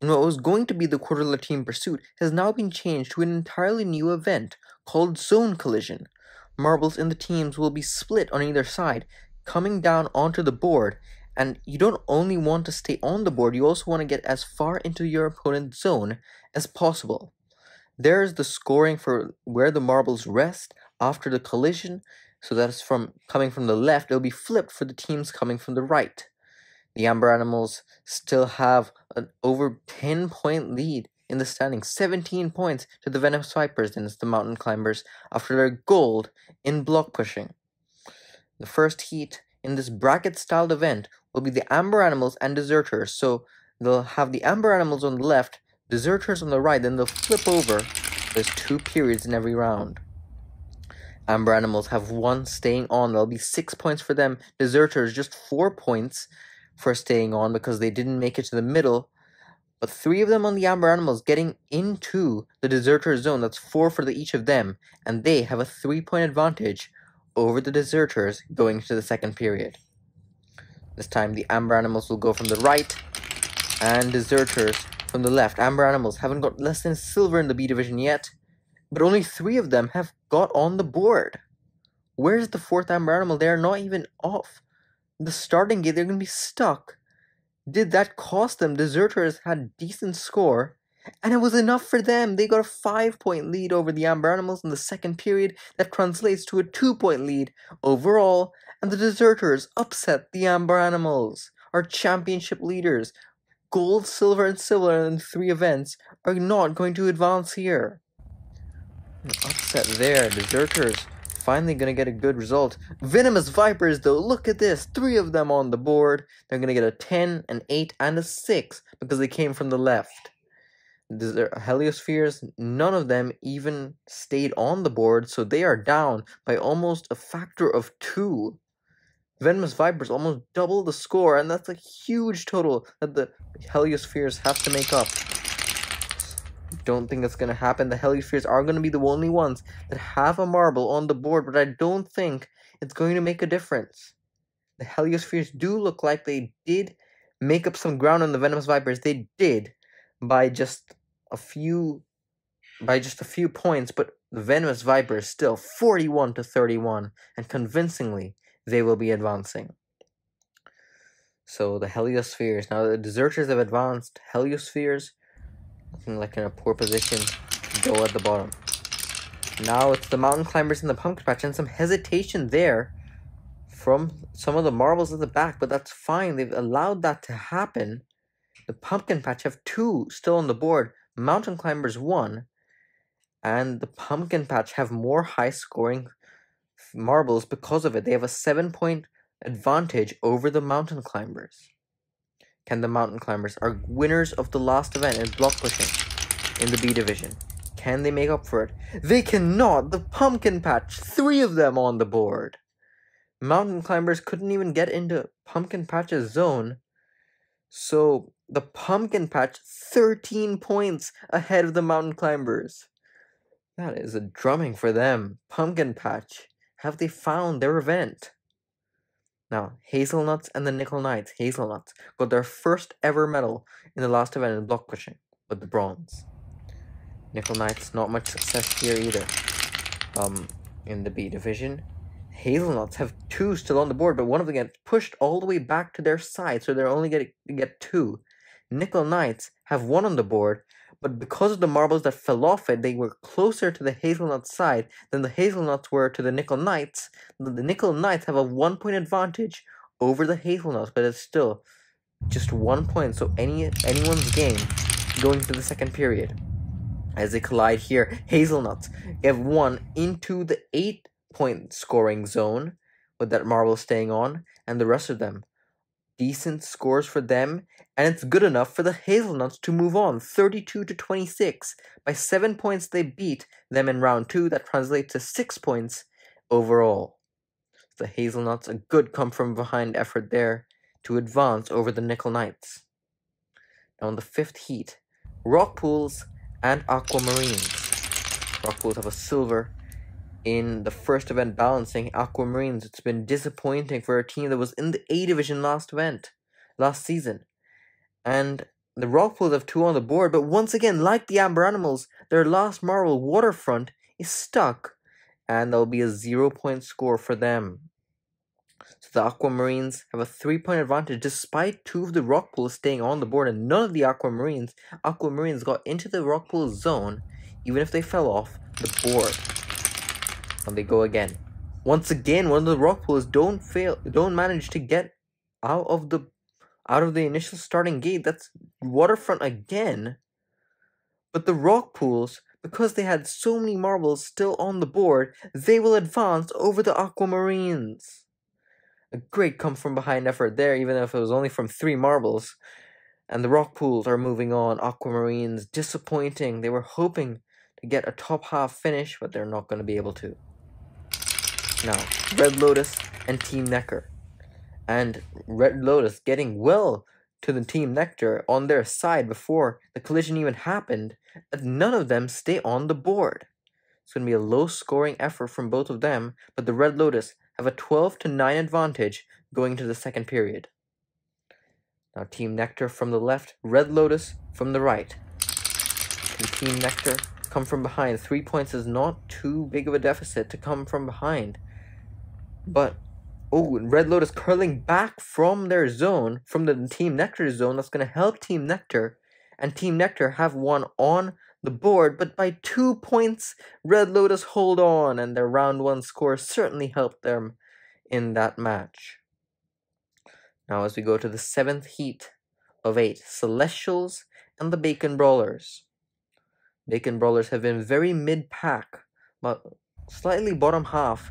And what was going to be the Quadrilla Team Pursuit has now been changed to an entirely new event called Zone Collision. Marbles in the teams will be split on either side, coming down onto the board, and you don't only want to stay on the board, you also want to get as far into your opponent's zone as possible. There's the scoring for where the marbles rest after the collision, so that's coming from the left, it'll be flipped for the teams coming from the right. The Amber Animals still have an over 10-point lead in the standings, 17 points to the Venomous Vipers, and it's the Mountain Climbers after their gold in block pushing. The first heat in this bracket-styled event will be the Amber Animals and Deserters, so they'll have the Amber Animals on the left, Deserters on the right, then they'll flip over. There's 2 periods in every round. Amber Animals have 1 staying on, there'll be 6 points for them. Deserters just 4 points for staying on because they didn't make it to the middle, but 3 of them on the Amber Animals getting into the Deserter zone, that's 4 for each of them, and they have a 3-point advantage over the Deserters going into the second period. This time the Amber Animals will go from the right, and Deserters from the left. Amber Animals haven't got less than silver in the B division yet, but only 3 of them have got on the board. Where's the 4th Amber Animal? They are not even off the starting gate. They're going to be stuck. Did that cost them? Deserters had a decent score, and it was enough for them. They got a 5-point lead over the Amber Animals in the second period. That translates to a 2-point lead overall, and the Deserters upset the Amber Animals. Our championship leaders, gold, silver, and silver in 3 events, are not going to advance here. An upset there. Deserters finally going to get a good result. Venomous Vipers, though, look at this. 3 of them on the board. They're going to get a 10, an 8, and a 6 because they came from the left. The Heliospheres, none of them even stayed on the board, so they are down by almost a factor of 2. Venomous Vipers almost double the score, and that's a huge total that the Heliospheres have to make up. Don't think it's going to happen. The Heliospheres are going to be the only ones that have a marble on the board, but I don't think it's going to make a difference. The Heliospheres do look like they did make up some ground on the Venomous Vipers. They did by just a few points, but the Venomous Vipers still 41-31, and convincingly they will be advancing. So the Heliospheres, now the Deserters have advanced. Heliospheres looking like in a poor position to go at the bottom. Now it's the Mountain Climbers and the Pumpkin Patch, and some hesitation there from some of the marbles at the back, but that's fine. They've allowed that to happen. The Pumpkin Patch have 2 still on the board. Mountain Climbers 1, and the Pumpkin Patch have more high-scoring marbles because of it. They have a 7-point advantage over the Mountain Climbers. Can the Mountain Climbers are winners of the last event in block pushing in the B division? Can they make up for it? They cannot. The Pumpkin Patch, 3 of them on the board. Mountain Climbers couldn't even get into Pumpkin Patch's zone, so the Pumpkin Patch 13 points ahead of the Mountain Climbers. That is a drumming for them. Pumpkin Patch, have they found their event? Now, Hazelnuts and the Nickel Knights. Hazelnuts got their first ever medal in the last event in block pushing with the bronze. Nickel Knights, not much success here either. In the B division, Hazelnuts have 2 still on the board, but one of them gets pushed all the way back to their side, so they're only going to get 2. Nickel Knights have 1 on the board, but because of the marbles that fell off it, they were closer to the Hazelnuts side than the Hazelnuts were to the Nickel Knights. The Nickel Knights have a 1-point advantage over the Hazelnuts, but it's still just 1 point, so anyone's game going to the second period. As they collide here, Hazelnuts have 1 into the 8-point scoring zone with that marble staying on, and the rest of them decent scores for them, and it's good enough for the Hazelnuts to move on 32-26. By 7 points they beat them in round 2. That translates to 6 points overall. The Hazelnuts, a good come from behind effort there to advance over the Nickel Knights. Now in the 5th heat, Rock Pools and Aquamarines. Rock Pools have a silver in the first event balancing. Aquamarines, it's been disappointing for a team that was in the A division last season. And the rock pools have 2 on the board, but once again, like the Amber Animals, their last marble, Waterfront, is stuck, and there'll be a 0-point score for them. So the Aquamarines have a 3-point advantage despite 2 of the rock pools staying on the board, and none of the Aquamarines got into the rock pool zone, even if they fell off the board. And they go again. Once again, one of the rock pools don't manage to get out of the initial starting gate. That's Waterfront again. But the rock pools, because they had so many marbles still on the board, they will advance over the Aquamarines. A great come from behind effort there, even if it was only from 3 marbles. And the rock pools are moving on. Aquamarines, disappointing. They were hoping to get a top half finish, but they're not going to be able to. Now, Red Lotus and Team Necker. And Red Lotus getting well to the Team Nectar on their side before the collision even happened, but none of them stay on the board. It's going to be a low-scoring effort from both of them, but the Red Lotus have a 12-9 advantage going into the second period. Now, Team Nectar from the left, Red Lotus from the right. Can Team Nectar come from behind? 3 points is not too big of a deficit to come from behind. But, Red Lotus curling back from their zone, from the Team Nectar zone. That's going to help Team Nectar. And Team Nectar have one on the board, but by 2 points, Red Lotus hold on, and their round 1 score certainly helped them in that match. Now, as we go to the 7th heat of 8, Celestials and the Bacon Brawlers. Bacon Brawlers have been very mid-pack, but slightly bottom half,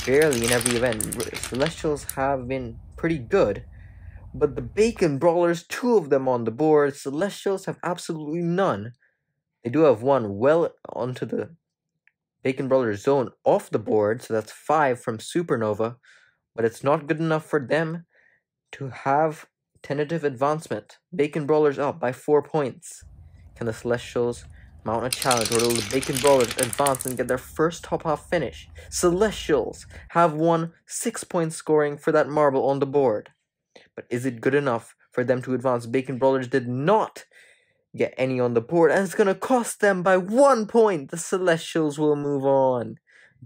barely in every event. Celestials have been pretty good, but the Bacon Brawlers, 2 of them on the board. Celestials have absolutely none. They do have one well onto the Bacon Brawlers zone off the board, so that's 5 from Supernova, but it's not good enough for them to have tentative advancement. Bacon Brawlers up by 4 points. Can the Celestials mount a challenge, or will the Bacon Brawlers advance and get their first top half finish? Celestials have won 6 points scoring for that marble on the board. But is it good enough for them to advance? Bacon Brawlers did not get any on the board, and it's going to cost them by 1 point. The Celestials will move on.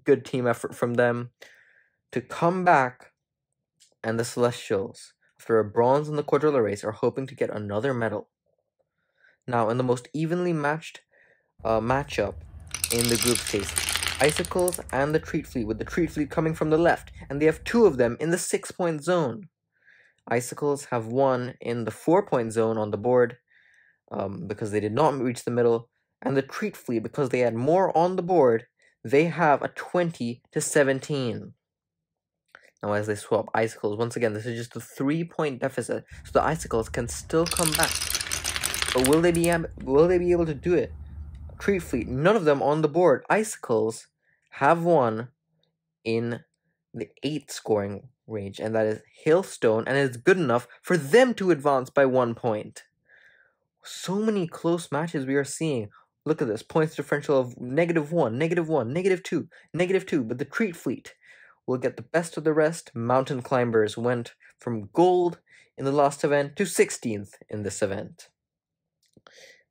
Good team effort from them to come back. And the Celestials, after a bronze in the Quadrilla race, are hoping to get another medal. Now, in the most evenly matched matchup in the group stage, Icicles and the Treat Fleet, with the Treat Fleet coming from the left, and they have 2 of them in the 6-point zone. Icicles have 1 in the 4-point zone on the board because they did not reach the middle, and the Treat Fleet, because they had more on the board, they have a 20-17. Now, as they swap Icicles, once again, this is just a 3-point deficit, so the Icicles can still come back. But will they be able to do it? Treat Fleet, none of them on the board. Icicles have 1 in the 8th scoring range, and that is Hailstone, and it's good enough for them to advance by 1 point. So many close matches we are seeing. Look at this, points differential of -1, -1, -2, -2, but the Treat Fleet will get the best of the rest. Mountain Climbers went from gold in the last event to 16th in this event.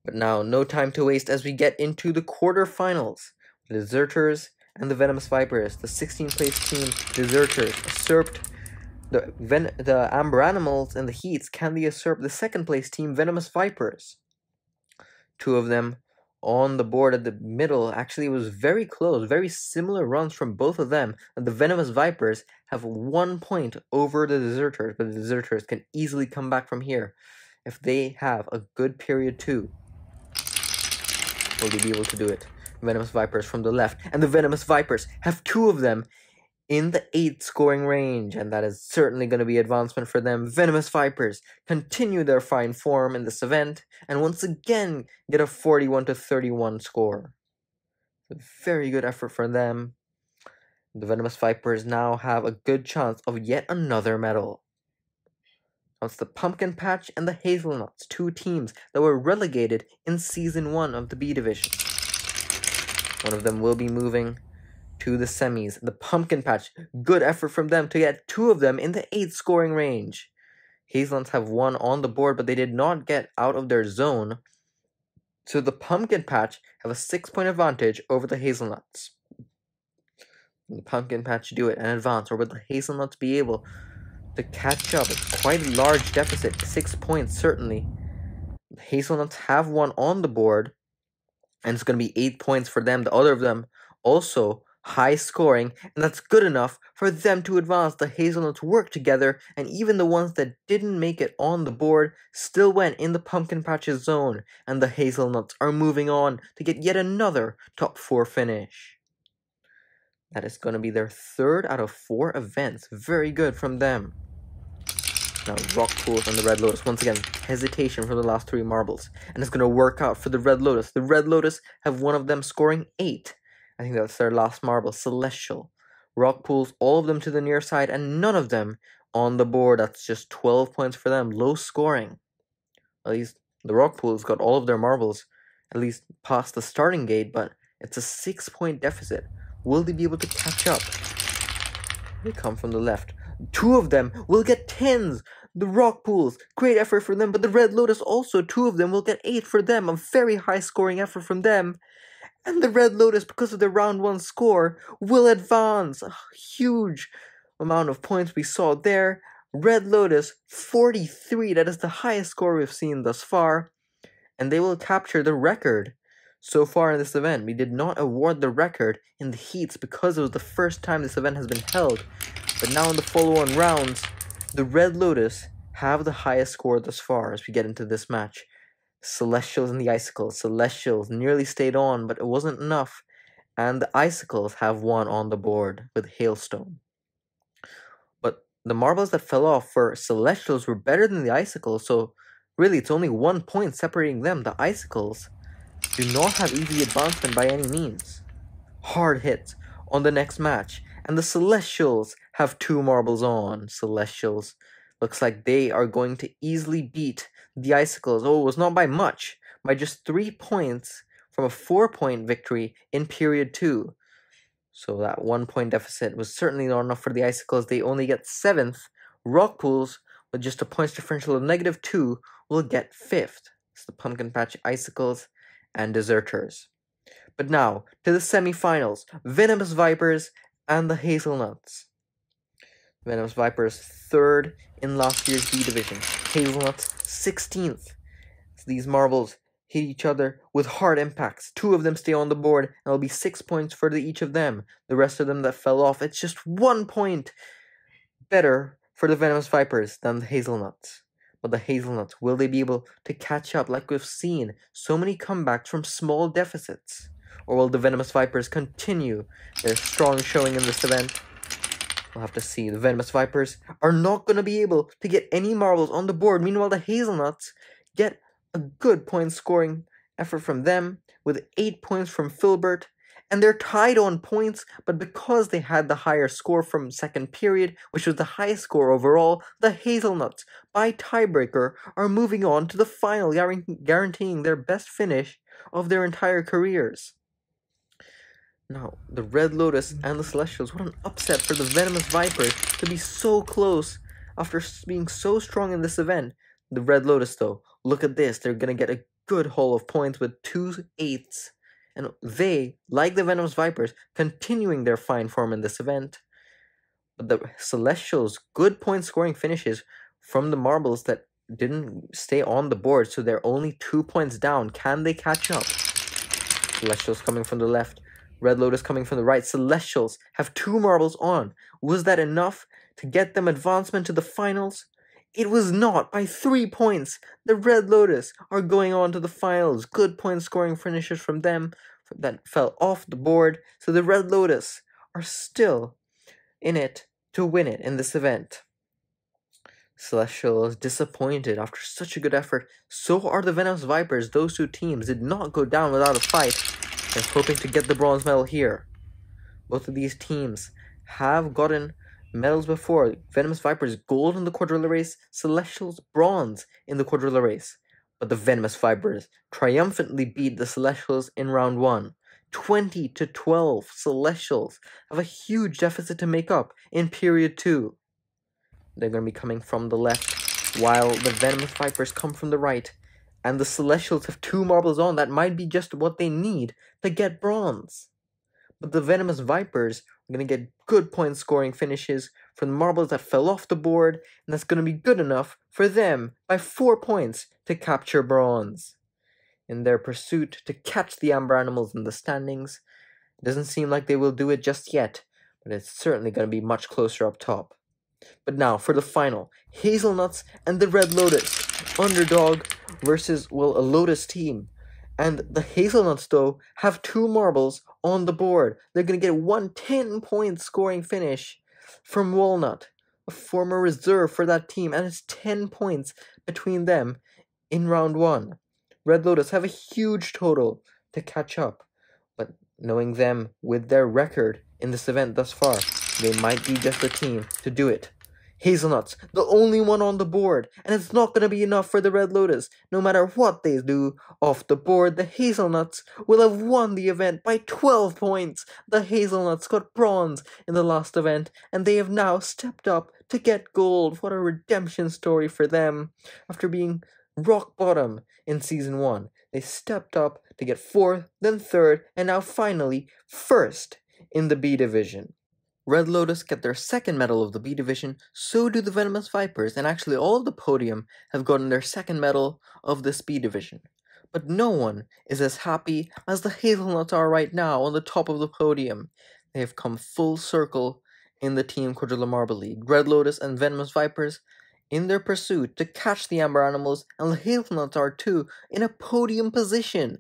But now, no time to waste as we get into the quarterfinals. The Deserters and the Venomous Vipers. The 16th place team, Deserters, usurped the Amber Animals and the Heats. Can they usurp the 2nd place team, Venomous Vipers? 2 of them on the board at the middle. Actually, it was very close, very similar runs from both of them. And the Venomous Vipers have 1 point over the Deserters, but the Deserters can easily come back from here if they have a good period 2. Will they be able to do it? Venomous Vipers from the left, and the Venomous Vipers have 2 of them in the 8th scoring range, and that is certainly going to be advancement for them. Venomous Vipers continue their fine form in this event, and once again get a 41-31 score. A very good effort for them. The Venomous Vipers now have a good chance of yet another medal. Now it's the Pumpkin Patch and the Hazelnuts, 2 teams that were relegated in Season 1 of the B Division. One of them will be moving to the semis. The Pumpkin Patch, good effort from them to get 2 of them in the 8th scoring range. Hazelnuts have 1 on the board, but they did not get out of their zone. So the Pumpkin Patch have a 6-point advantage over the Hazelnuts. Will the Pumpkin Patch do it and advance, or will the Hazelnuts be able to catch up? It's quite a large deficit, 6 points certainly. The Hazelnuts have 1 on the board, and it's going to be 8 points for them. The other of them also high scoring, and that's good enough for them to advance. The Hazelnuts work together, and even the ones that didn't make it on the board still went in the Pumpkin Patch's zone, and the Hazelnuts are moving on to get yet another top 4 finish. That is going to be their 3rd out of 4 events. Very good from them. Now, Rock Pools and the Red Lotus. Once again, hesitation from the last 3 marbles. And it's going to work out for the Red Lotus. The Red Lotus have one of them scoring 8. I think that's their last marble. Celestial. Rock Pools, all of them to the near side, and none of them on the board. That's just 12 points for them. Low scoring. At least the Rock Pools got all of their marbles, at least past the starting gate, but it's a 6-point deficit. Will they be able to catch up? They come from the left. 2 of them will get 10s. The Rock Pools, great effort for them, but the Red Lotus also, 2 of them will get 8 for them. A very high scoring effort from them. And the Red Lotus, because of their round 1 score, will advance. A huge amount of points we saw there. Red Lotus, 43. That is the highest score we've seen thus far. And they will capture the record so far in this event. We did not award the record in the heats because it was the first time this event has been held. But now in the follow-on rounds, the Red Lotus have the highest score thus far as we get into this match. Celestials and the Icicles. Celestials nearly stayed on, but it wasn't enough. And the Icicles have 1 on the board with Hailstone. But the marbles that fell off for Celestials were better than the Icicles, so really it's only 1 point separating them. The Icicles do not have easy advancement by any means. Hard hits on the next match. And the Celestials have 2 marbles on. Celestials. Looks like they are going to easily beat the Icicles. Oh, it was not by much. By just 3 points from a 4-point victory in period 2. So that 1-point deficit was certainly not enough for the Icicles. They only get 7th. Rock Pools, with just a points differential of -2, will get 5th. It's the Pumpkin Patch Icicles and Deserters. But now, to the semifinals. Venomous Vipers and the Hazelnuts. Venomous Vipers 3rd in last year's B division. Hazelnuts 16th. So these marbles hit each other with hard impacts. 2 of them stay on the board, and it'll be 6 points for each of them. The rest of them that fell off, it's just 1 point better for the Venomous Vipers than the Hazelnuts. But the Hazelnuts, will they be able to catch up like we've seen so many comebacks from small deficits? Or will the Venomous Vipers continue their strong showing in this event? We'll have to see. The Venomous Vipers are not going to be able to get any marbles on the board. Meanwhile, the Hazelnuts get a good point scoring effort from them with 8 points from Filbert. And they're tied on points, but because they had the higher score from second period, which was the highest score overall, the Hazelnuts, by tiebreaker, are moving on to the final, guaranteeing their best finish of their entire careers. Now, the Red Lotus and the Celestials, what an upset for the Venomous Vipers to be so close after being so strong in this event. The Red Lotus, though, look at this. They're going to get a good haul of points with 2 8s. And they, like the Venomous Vipers, continuing their fine form in this event. But the Celestials, good point scoring finishes from the marbles that didn't stay on the board, so they're only 2 points down. Can they catch up? Celestials coming from the left. Red Lotus coming from the right. Celestials have 2 marbles on. Was that enough to get them advancement to the finals? It was not. By 3 points, the Red Lotus are going on to the finals. Good point scoring finishes from them that fell off the board. So the Red Lotus are still in it to win it in this event. Celestial is disappointed after such a good effort. So are the Venomous Vipers. Those 2 teams did not go down without a fight. They're hoping to get the bronze medal here. Both of these teams have gotten medals before. Venomous Vipers gold in the Quadrilla race, Celestials bronze in the Quadrilla race. But the Venomous Vipers triumphantly beat the Celestials in round 1. 20-12. Celestials have a huge deficit to make up in period 2. They're going to be coming from the left. while the Venomous Vipers come from the right, and the Celestials have 2 marbles on that might be just what they need to get bronze. But the Venomous Vipers are going to get good point scoring finishes from the marbles that fell off the board, and that's going to be good enough for them by 4 points to capture bronze. In their pursuit to catch the Amber Animals in the standings, it doesn't seem like they will do it just yet, but it's certainly going to be much closer up top. But now for the final, Hazelnuts and the Red Lotus, underdog versus, well, a Lotus team. And the Hazelnuts, though, have 2 marbles on the board. They're going to get 1 10-point scoring finish from Walnut, a former reserve for that team, and it's 10 points between them in round 1. Red Lotus have a huge total to catch up, but knowing them with their record in this event thus far, they might be just the team to do it. Hazelnuts, the only one on the board, and it's not going to be enough for the Red Lotus. No matter what they do off the board, the Hazelnuts will have won the event by 12 points. The Hazelnuts got bronze in the last event, and they have now stepped up to get gold. What a redemption story for them. After being rock bottom in Season 1, they stepped up to get 4th, then 3rd, and now finally 1st in the B Division. Red Lotus get their 2nd medal of the B Division, so do the Venomous Vipers, and actually all of the podium have gotten their 2nd medal of this B Division. But no one is as happy as the Hazelnuts are right now on the top of the podium. They have come full circle in the Team Quadrilla Marble League. Red Lotus and Venomous Vipers in their pursuit to catch the Amber Animals, and the Hazelnuts are too, in a podium position.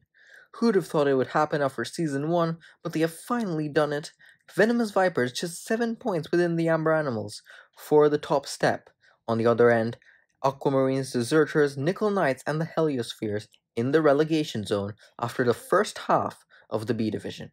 Who'd have thought it would happen after Season 1, but they have finally done it. Venomous Vipers just 7 points within the Amber Animals for the top step. On the other end, Aquamarines, Deserters, Nickel Knights, and the Heliospheres in the relegation zone after the first half of the B Division.